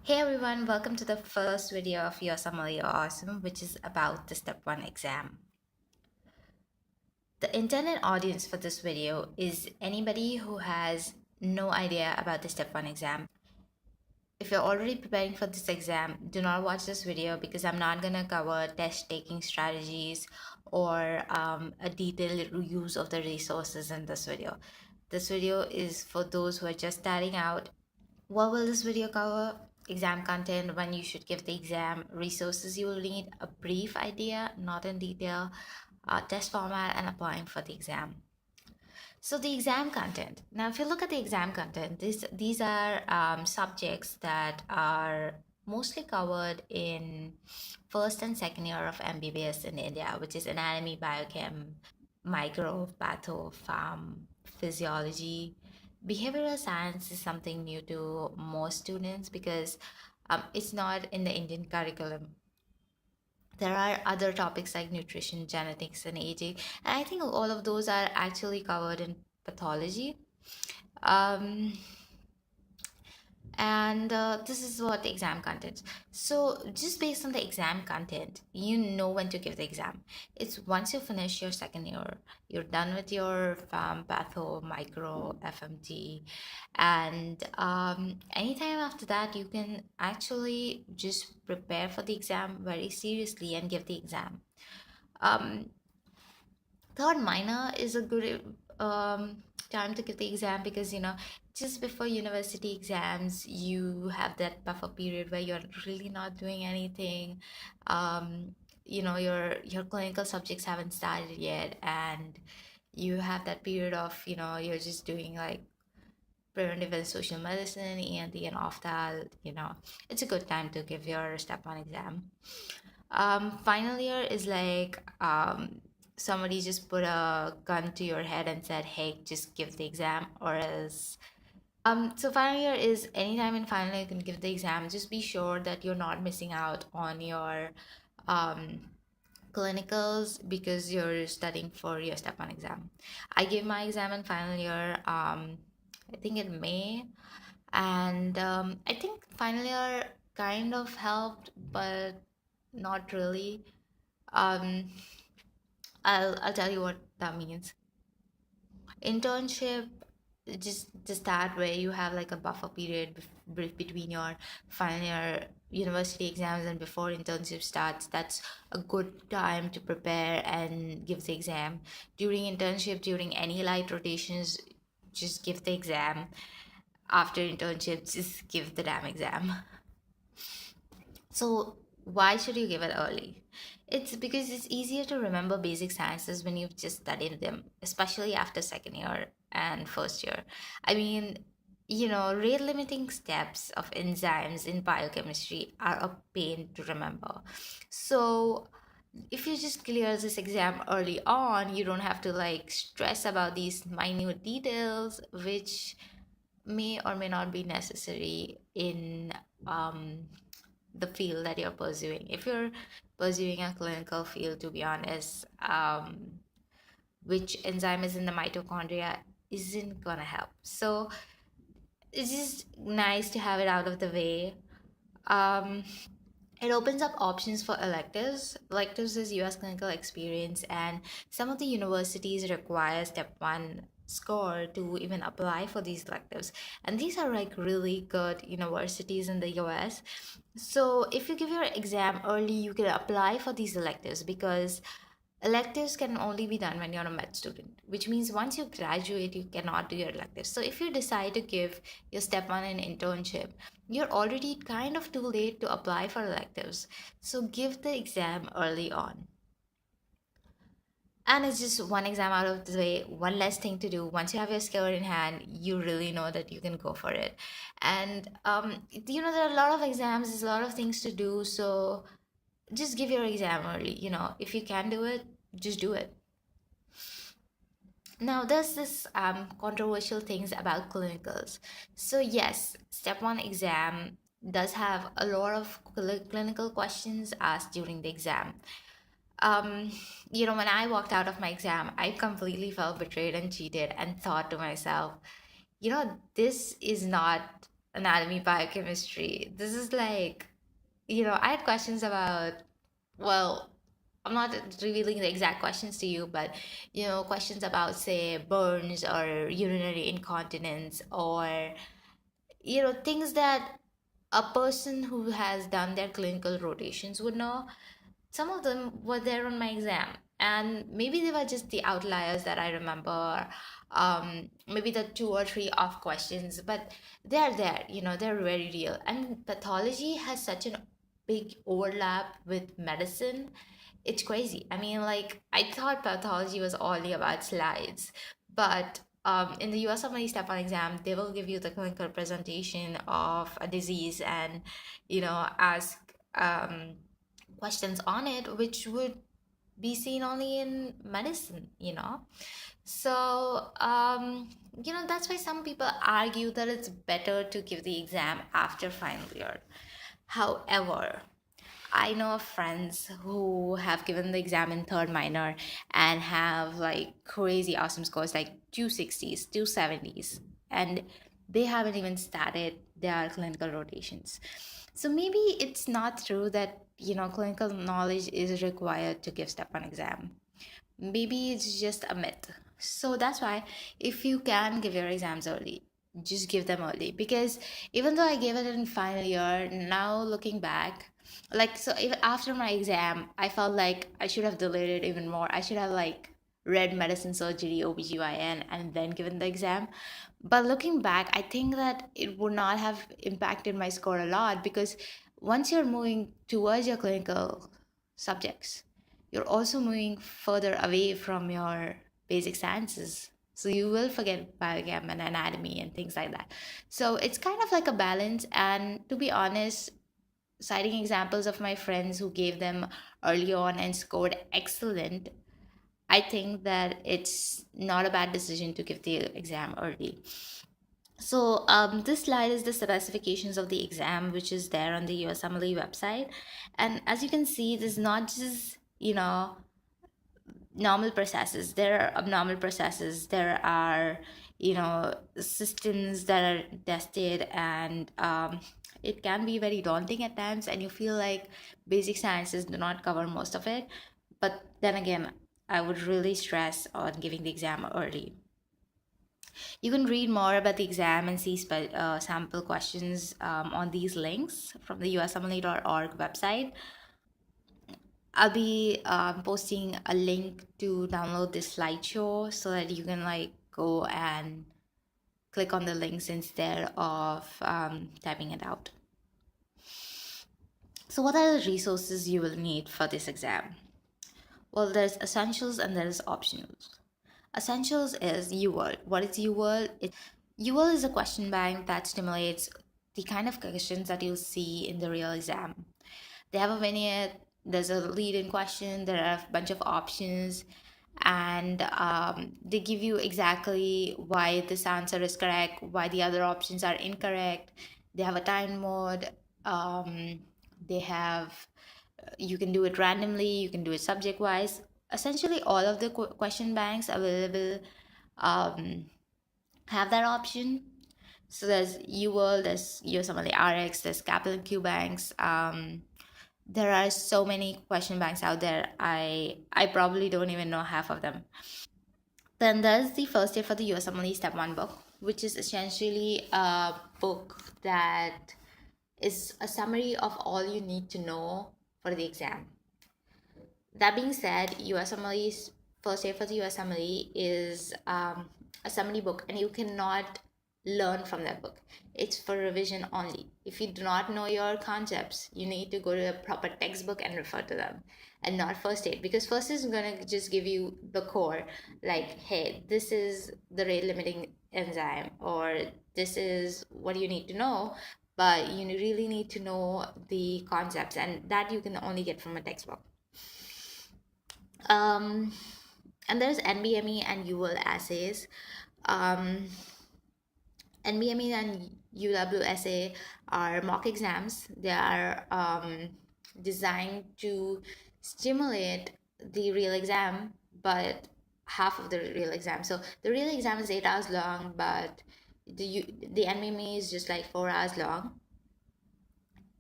Hey everyone, welcome to the first video of USMLEowesome, which is about the Step 1 exam. The intended audience for this video is anybody who has no idea about the Step 1 exam. If you're already preparing for this exam, do not watch this video because I'm not going to cover test taking strategies or a detailed use of the resources in this video. This video is for those who are just starting out. What will this video cover? Exam content, when you should give the exam, resources you will need, a brief idea, not in detail, test format, and applying for the exam. So the exam content. Now, if you look at the exam content, these are subjects that are mostly covered in first and second year of MBBS in India, which is anatomy, biochem, micro, patho, pharm, physiology. Behavioral science is something new to most students because it's not in the Indian curriculum. There are other topics like nutrition, genetics, and aging, and I think all of those are actually covered in pathology. Um, and this is what the exam content. So just based on the exam content, you know when to give the exam. It's once you finish your second year, you're done with your patho, micro, FMT, and anytime after that you can actually just prepare for the exam very seriously and give the exam. um, Third minor is a good time to give the exam because just before university exams you have that buffer period where you're really not doing anything. um, your clinical subjects haven't started yet, and you have that period of you're just doing like preventive and social medicine, ENT and ophthal. It's a good time to give your step one exam. Final year is like somebody just put a gun to your head and said, "Hey, just give the exam," or else. So final year is anytime in final year you can give the exam. Just be sure that you're not missing out on your um, clinicals because you're studying for your step one exam. I gave my exam in final year. I think in May, and I think final year kind of helped, but not really. um I'll tell you what that means. Internship, just that where you have like a buffer period between your final year university exams and before internship starts. That's a good time to prepare and give the exam. During internship, during any light rotations, just give the exam. After internship, just give the damn exam. So, why should you give it early? It's because it's easier to remember basic sciences when you've just studied them, especially after second year and first year. I mean, rate limiting steps of enzymes in biochemistry are a pain to remember. So, if you just clear this exam early on, you don't have to like stress about these minute details, which may or may not be necessary in um, the field that you're pursuing. If you're pursuing a clinical field, to be honest, which enzyme is in the mitochondria isn't gonna help. So it's just nice to have it out of the way. Um, it opens up options for electives. Electives is US clinical experience, and some of the universities require step one score to even apply for these electives. And these are like really good universities in the US. So if you give your exam early, you can apply for these electives because electives can only be done when you're a med student, which means once you graduate, you cannot do your electives. So if you decide to give your step one in internship, you're already kind of too late to apply for electives. So give the exam early on. And it's just one exam out of the way, one less thing to do. Once you have your skill in hand, you really know that you can go for it. And there are a lot of exams, there's a lot of things to do. So just give your exam early. If you can do it, just do it. Now, there's this controversial things about clinicals. So yes, step one exam does have a lot of clinical questions asked during the exam. um when I walked out of my exam, I completely felt betrayed and cheated and thought to myself, this is not anatomy, biochemistry. This is like, I had questions about, well, I'm not revealing the exact questions to you, but questions about, say, burns or urinary incontinence, or things that a person who has done their clinical rotations would know. Some of them were there on my exam, and maybe they were just the outliers that I remember. Maybe the two or three off questions, but they're there, they're very real. And pathology has such an big overlap with medicine. It's crazy. I mean, like, I thought pathology was only about slides, but in the USMLE Step 1 exam, they will give you the clinical presentation of a disease and, ask questions on it, which would be seen only in medicine. So, that's why some people argue that it's better to give the exam after final year. However, I know of friends who have given the exam in third minor and have like crazy awesome scores, like 260s, 270s, and they haven't even started their clinical rotations. So maybe it's not true that, clinical knowledge is required to give step one exam. Maybe it's just a myth. So that's why, if you can give your exams early, just give them early. Because even though I gave it in final year, now looking back, like, so even after my exam, I felt like I should have delayed it even more. I should have like read medicine, surgery, OBGYN, and then given the exam. But looking back, I think that it would not have impacted my score a lot, because once you're moving towards your clinical subjects, you're also moving further away from your basic sciences. So you will forget biochem and anatomy and things like that. So it's kind of like a balance. And to be honest, citing examples of my friends who gave them early on and scored excellent, I think that it's not a bad decision to give the exam early. So this slide is the specifications of the exam, which is there on the USMLE website. And as you can see, it is not just, normal processes. There are abnormal processes. There are, systems that are tested, and it can be very daunting at times, and you feel like basic sciences do not cover most of it. But then again, I would really stress on giving the exam early. You can read more about the exam and see sample questions on these links from the usmle.org website. I'll be posting a link to download this slideshow so that you can like go and click on the links instead of typing it out. So, what are the resources you will need for this exam? Well, there's essentials and there's optionals. Essentials is UWorld. What is UWorld? UWorld is a question bank that stimulates the kind of questions that you'll see in the real exam. They have a vignette, there's a lead in question, there are a bunch of options, and they give you exactly why this answer is correct, why the other options are incorrect. They have a time mode. They have, you can do it randomly, you can do it subject wise. Essentially, all of the question banks available um, have that option. So there's UWorld, there's USMLE RX, there's Kaplan Q banks. There are so many question banks out there. I probably don't even know half of them. Then there's the first year for the USMLE Step 1 book, which is essentially a book that is a summary of all you need to know for the exam. That being said, USMLE's first year for the USMLE is a summary book, and you cannot learn from that book. It's for revision only. If you do not know your concepts, you need to go to a proper textbook and refer to them, and not first aid, because first is going to just give you the core, like, hey, this is the rate limiting enzyme, or this is what you need to know. But you really need to know the concepts, and that you can only get from a textbook. um, and there's NBME and UL assays. um, NBME and UWSA are mock exams. They are designed to stimulate the real exam, but half of the real exam. So the real exam is 8 hours long, but The NBME is just like 4 hours long.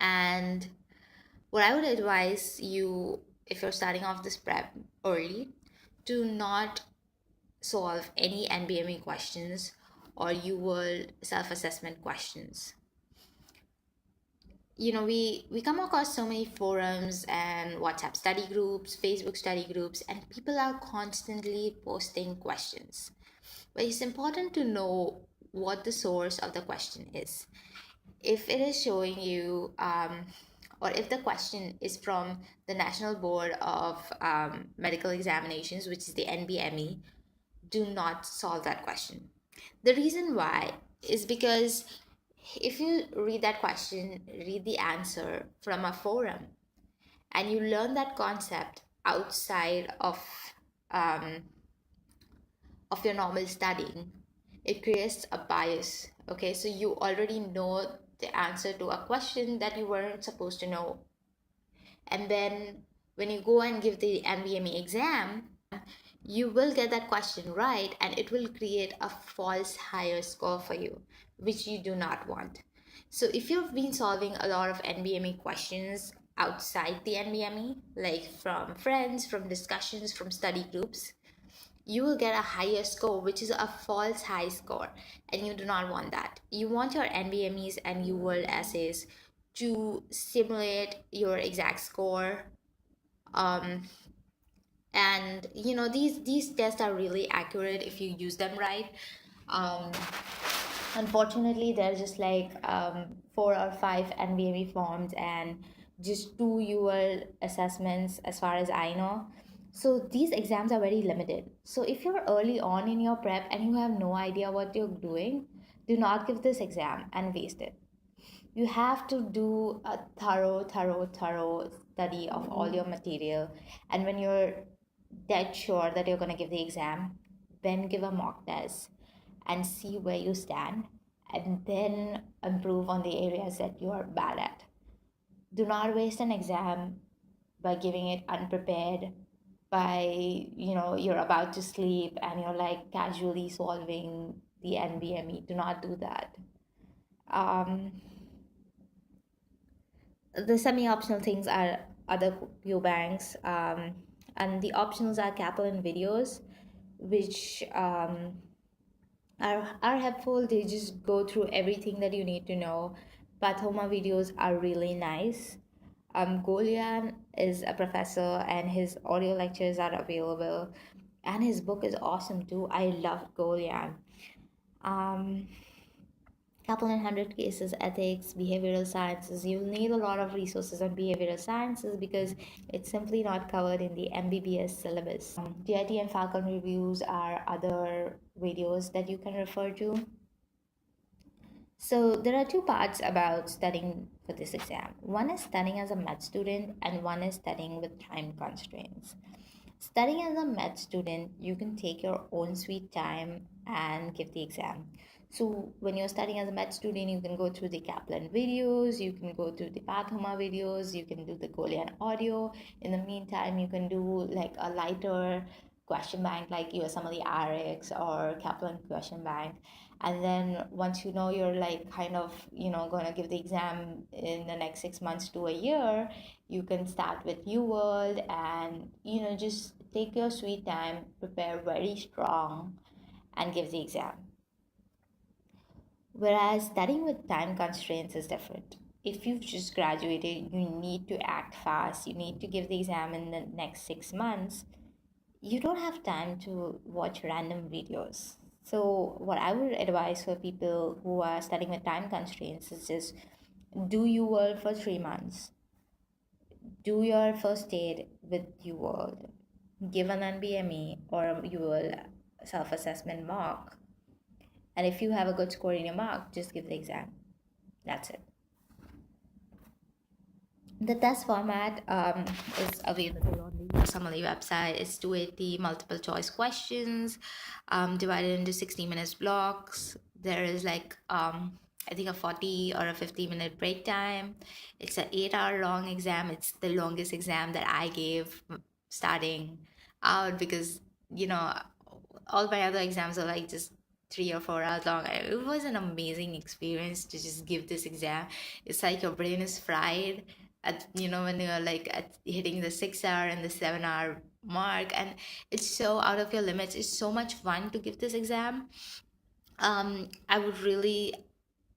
And what I would advise you, if you're starting off this prep early, to not solve any NBME questions or you will self-assessment questions. We come across so many forums and WhatsApp study groups, Facebook study groups, and people are constantly posting questions. But it's important to know what the source of the question is. If it is showing you, or if the question is from the National Board of Medical Examinations, which is the NBME, do not solve that question. The reason why is because if you read that question, read the answer from a forum, and you learn that concept outside um, of your normal studying, it creates a bias. Okay, so you already know the answer to a question that you weren't supposed to know. And then when you go and give the NBME exam, you will get that question right, and it will create a false higher score for you, which you do not want. So if you've been solving a lot of NBME questions outside the NBME, like from friends, from discussions, from study groups, you will get a higher score, which is a false high score, and you do not want that. You want your NBMEs and UWorld essays to simulate your exact score. um, and these tests are really accurate if you use them right. um, Unfortunately, there's just like 4 or 5 NBME forms and just 2 UL assessments as far as I know. So these exams are very limited. So if you're early on in your prep and you have no idea what you're doing, do not give this exam and waste it. You have to do a thorough study of all your material. And when you're dead sure that you're going to give the exam, then give a mock test and see where you stand, and then improve on the areas that you are bad at. Do not waste an exam by giving it unprepared, by you're about to sleep and you're like casually solving the NBME. Do not do that. um, the semi-optional things are other Q banks, and the optionals are Kaplan videos, which are helpful. They just go through everything that you need to know. Pathoma videos are really nice. Golian is a professor and his audio lectures are available, and his book is awesome too. I love Golian. um, Couple in 100 cases, ethics, behavioral sciences. You'll need a lot of resources on behavioral sciences because it's simply not covered in the MBBS syllabus. GIT and Falcon reviews are other videos that you can refer to. So there are two parts about studying for this exam. One is studying as a med student and one is studying with time constraints. Studying as a med student, you can take your own sweet time and give the exam. So when you're studying as a med student, you can go through the Kaplan videos, you can go through the Pathoma videos, you can do the Golian audio. In the meantime, you can do like a lighter question bank like USMLEowesome or Kaplan question bank. And then once you know you're like kind of going to give the exam in the next 6 months to a year, you can start with UWorld and just take your sweet time, prepare very strong, and give the exam. Whereas studying with time constraints is different. If you've just graduated, you need to act fast, you need to give the exam in the next 6 months. You don't have time to watch random videos. So, what I would advise for people who are studying with time constraints is just do UWorld for 3 months. Do your first aid with UWorld. Give an NBME or a UWorld self assessment mock. And if you have a good score in your mock, just give the exam. That's it. The test format is available on the USMLE website. It's 280 multiple choice questions divided into 60 minutes blocks. There is like, I think, a 40 or a 50-minute break time. It's an 8-hour long exam. It's the longest exam that I gave starting out because, all my other exams are like just 3 or 4 hours long. It was an amazing experience to just give this exam. It's like your brain is fried at, when you're like at hitting the 6 hour and the 7 hour mark, and it's so out of your limits. It's so much fun to give this exam. I would really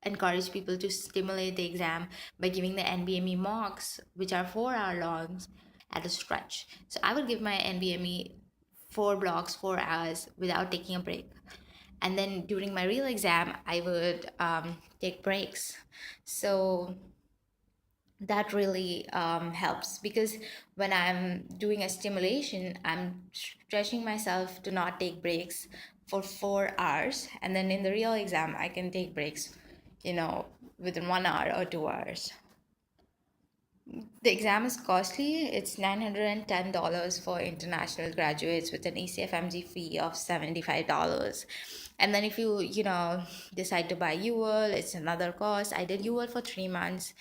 encourage people to stimulate the exam by giving the NBME mocks, which are 4 hour longs at a stretch. So I would give my NBME 4 blocks, 4 hours without taking a break. And then during my real exam, I would take breaks. So that really helps, because when I'm doing a stimulation, I'm stretching myself to not take breaks for 4 hours, and then in the real exam I can take breaks, within 1 hour or 2 hours. The exam is costly. It's $910 for international graduates with an ECFMG fee of $75. And then if you decide to buy UL, it's another cost. I did UL for 3 months.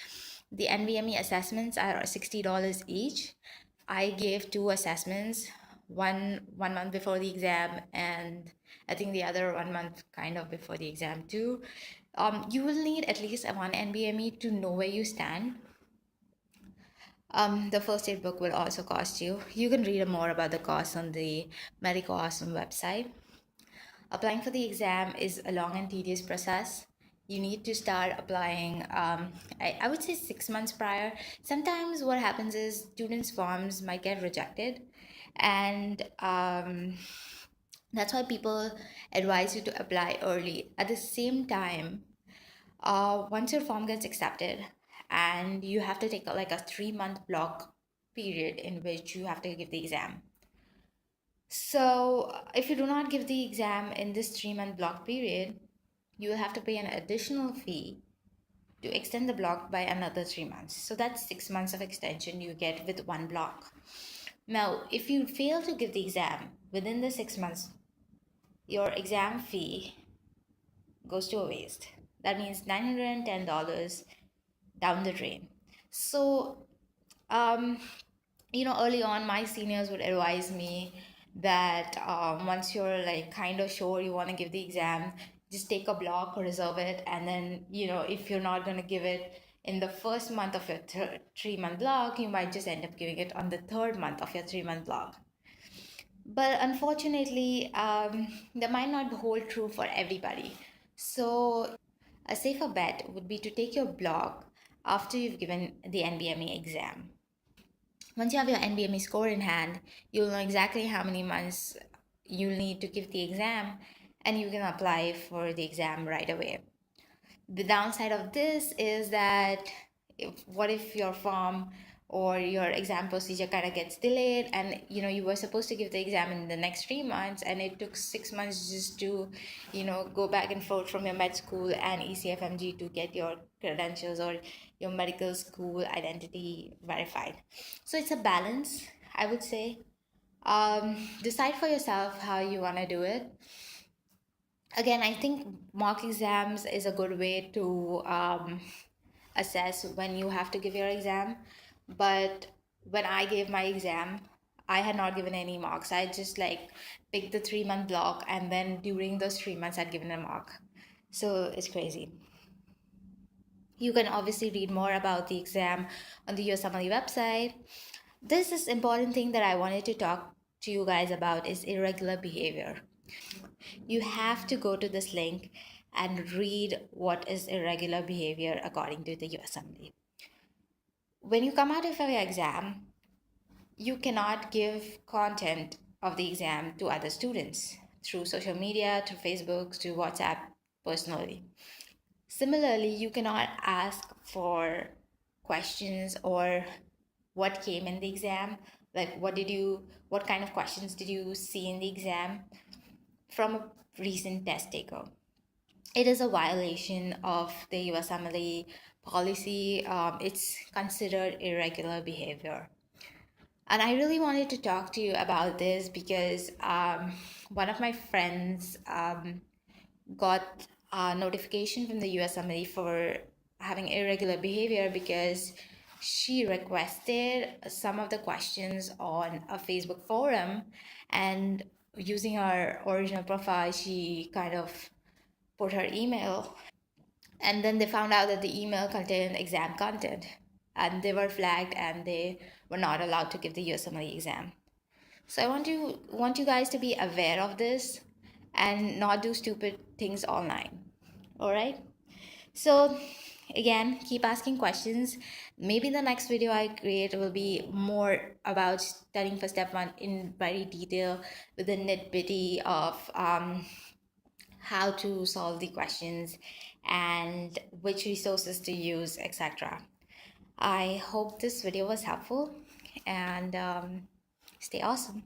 The NVMe assessments are $60 each. I gave two assessments, one month before the exam, and I think the other 1 month kind of before the exam too. You will need at least one NBME to know where you stand. The first aid book will also cost you. You can read more about the cost on the USMLEowesome website. Applying for the exam is a long and tedious process. You need to start applying, I would say 6 months prior. Sometimes what happens is students' forms might get rejected, and that's why people advise you to apply early. At the same time, once your form gets accepted, and you have to take like a 3 month block period in which you have to give the exam. So if you do not give the exam in this 3 month block period, you will have to pay an additional fee to extend the block by another 3 months. So that's 6 months of extension you get with one block. Now, if you fail to give the exam within the 6 months, your exam fee goes to a waste. That means $910 down the drain. So, um, early on, my seniors would advise me that once you're like kind of sure you want to give the exam, just take a block or reserve it. And then, if you're not going to give it in the first month of your 3 month block, you might just end up giving it on the third month of your 3 month block. But unfortunately, that might not hold true for everybody. So, a safer bet would be to take your block after you've given the NBME exam. Once you have your NBME score in hand, you'll know exactly how many months you'll need to give the exam, and you can apply for the exam right away. The downside of this is that what if your form or your exam procedure kind of gets delayed, and you were supposed to give the exam in the next 3 months, and it took 6 months just to go back and forth from your med school and ECFMG to get your credentials or your medical school identity verified. So it's a balance, I would say. Decide for yourself how you want to do it. Again, I think mock exams is a good way to assess when you have to give your exam. But when I gave my exam, I had not given any mocks. I just like picked the 3 month block, and then during those 3 months I'd given a mock. So it's crazy. You can obviously read more about the exam on the USMLE website. This is important thing that I wanted to talk to you guys about is irregular behavior. You have to go to this link and read what is irregular behavior according to the USMLE. When you come out of your exam, you cannot give content of the exam to other students through social media, through Facebook, through WhatsApp, personally. Similarly, you cannot ask for questions or what came in the exam, like what kind of questions did you see in the exam from a recent test taker. It is a violation of the USMLE policy. It's considered irregular behavior. And I really wanted to talk to you about this because one of my friends got a notification from the USMLE for having irregular behavior because she requested some of the questions on a Facebook forum, and using her original profile, she kind of put her email, and then they found out that the email contained exam content, and they were flagged and they were not allowed to give the USMLE exam. So I want you guys to be aware of this and not do stupid things online. All right? So again, keep asking questions. Maybe the next video I create will be more about studying for step 1 in very detail, with the nitty of how to solve the questions and which resources to use, etc. I hope this video was helpful, and stay awesome.